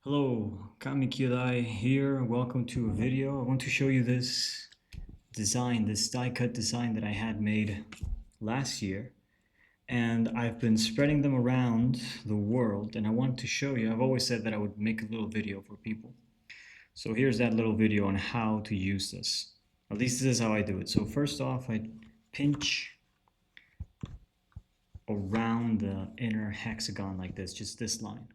Hello, Kamikyudai here. Welcome to a video. I want to show you this design, this die cut design that I had made last year. And I've been spreading them around the world, and I wanted to show you. I've always said that I would make a little video for people. So here's that little video on how to use this. At least this is how I do it. So first off, I pinch around the inner hexagon like this, just this line.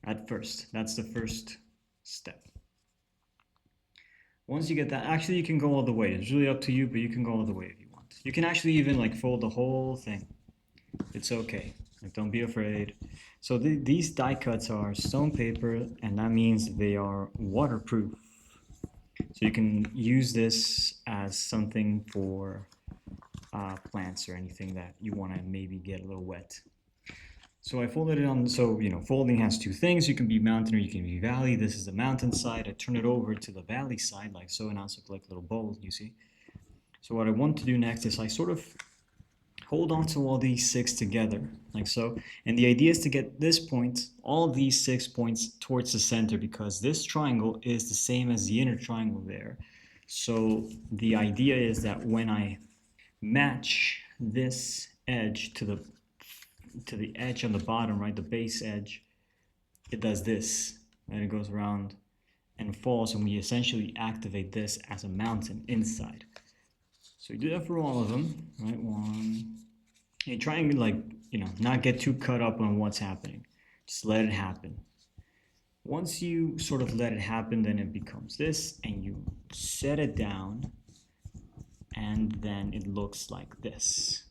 At first, that's the first step. Once you get that, actually you can go all the way. It's really up to you, but you can go all the way if you want. You can actually even like fold the whole thing. It's okay. Like, don't be afraid. So these die cuts are stone paper, and that means they are waterproof. So you can use this as something for plants or anything that you want to maybe get a little wet. So I folded it on, so folding has two things. You can be mountain or you can be valley. This is the mountain side. I turn it over to the valley side like so, and now it's like little bowls, you see. So what I want to do next is I sort of hold on to all these six together, like so. And the idea is to get this point, all of these 6 points towards the center, because this triangle is the same as the inner triangle there. So the idea is that when I match this edge to the edge on the bottom, right, the base edge, it does this, and it goes around and falls, and we essentially activate this as a mountain inside. So you do that for all of them, right? One. You try and not get too caught up on what's happening. Just let it happen. Once you sort of let it happen, then it becomes this, and you set it down, and then it looks like this.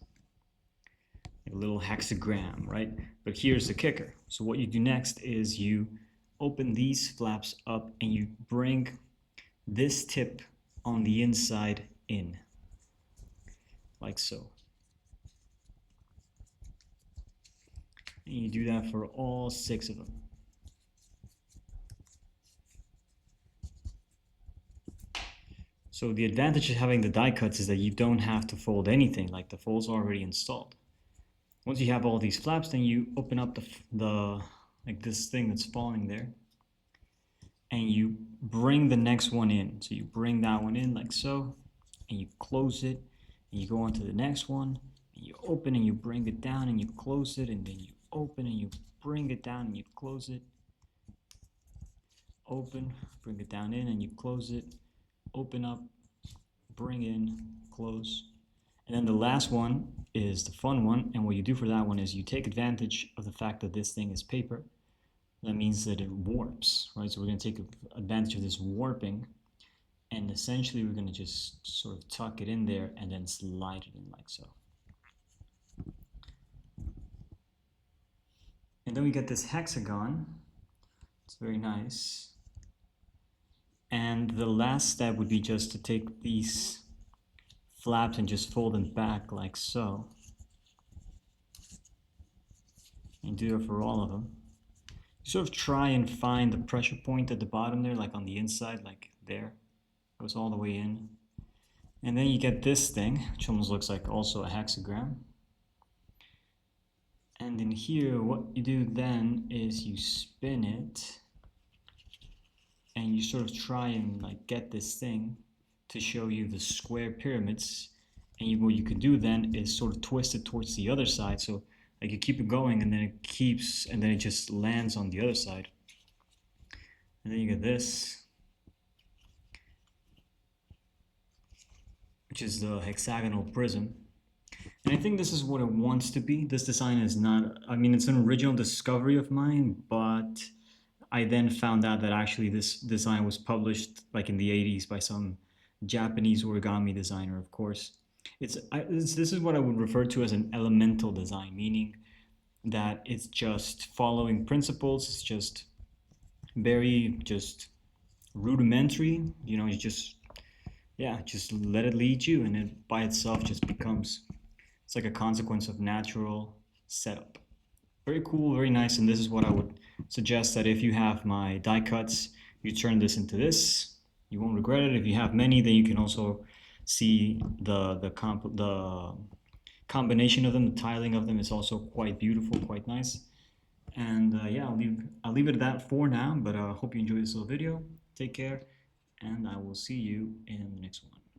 A little hexagram, right? But here's the kicker. So what you do next is you open these flaps up and you bring this tip on the inside in, like so. And you do that for all 6 of them. So the advantage of having the die cuts is that you don't have to fold anything, like the fold's already installed. Once you have all these flaps, then you open up the like this thing that's falling there, and you bring the next one in. So you bring that one in like so, and you close it, and you go on to the next one, and you open and you bring it down, and you close it, and then you open and you bring it down, and you close it, open, bring it down in, and you close it, open up, bring in, close. And then the last one is the fun one, and what you do for that one is you take advantage of the fact that this thing is paper. That means that it warps, right? So we're going to take advantage of this warping, and essentially we're going to just sort of tuck it in there and then slide it in like so. And then we get this hexagon. It's very nice. And the last step would be just to take these flaps and just fold them back like so, and do it for all of them. You sort of try and find the pressure point at the bottom there, like on the inside, like there, goes all the way in. And then you get this thing, which almost looks like also a hexagram. And in here, what you do then is you spin it, and you sort of try and like get this thing to show you the square pyramids, and what you can do then is sort of twist it towards the other side, so like you keep it going, and then it keeps, and then it just lands on the other side, and then you get this, which is the hexagonal prism. And I think this is what it wants to be. This design is not, I mean, it's an original discovery of mine, but I then found out that actually this design was published like in the 80s by some Japanese origami designer, of course. This is what I would refer to as an elemental design, meaning that it's just following principles. It's just very rudimentary. You just let it lead you, and it by itself just becomes, it's like a consequence of natural setup. Very cool, very nice, and this is what I would suggest, that if you have my die cuts, you turn this into this. You won't regret it. If you have many, then you can also see the combination of them, the tiling of them is also quite beautiful, quite nice. And yeah, I'll leave it at that for now, but I hope you enjoyed this little video. Take care, and I will see you in the next one.